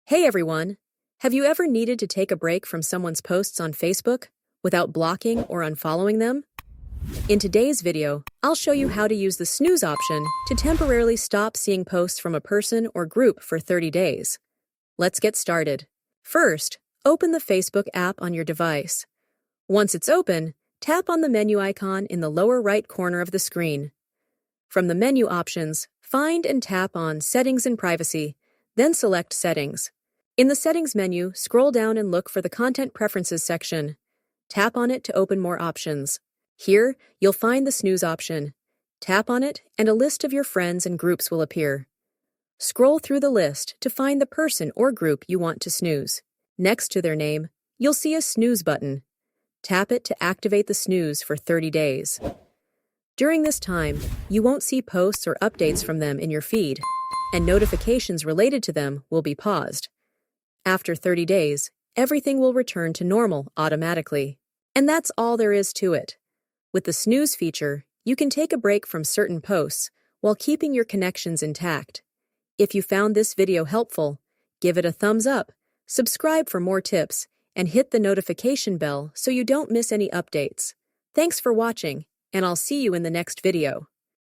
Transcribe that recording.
Hey everyone! Have you ever needed to take a break from someone's posts on Facebook without blocking or unfollowing them? In today's video, I'll show you how to use the snooze option to temporarily stop seeing posts from a person or group for 30 days. Let's get started. First, open the Facebook app on your device. Once it's open, tap on the menu icon in the lower right corner of the screen. From the menu options, find and tap on Settings and Privacy, then select Settings. In the Settings menu, scroll down and look for the Content Preferences section. Tap on it to open more options. Here, you'll find the snooze option. Tap on it, and a list of your friends and groups will appear. Scroll through the list to find the person or group you want to snooze. Next to their name, you'll see a snooze button. Tap it to activate the snooze for 30 days. During this time, you won't see posts or updates from them in your feed, and notifications related to them will be paused. After 30 days, everything will return to normal automatically. And that's all there is to it. With the snooze feature, you can take a break from certain posts while keeping your connections intact. If you found this video helpful, give it a thumbs up, subscribe for more tips, and hit the notification bell so you don't miss any updates. Thanks for watching, and I'll see you in the next video.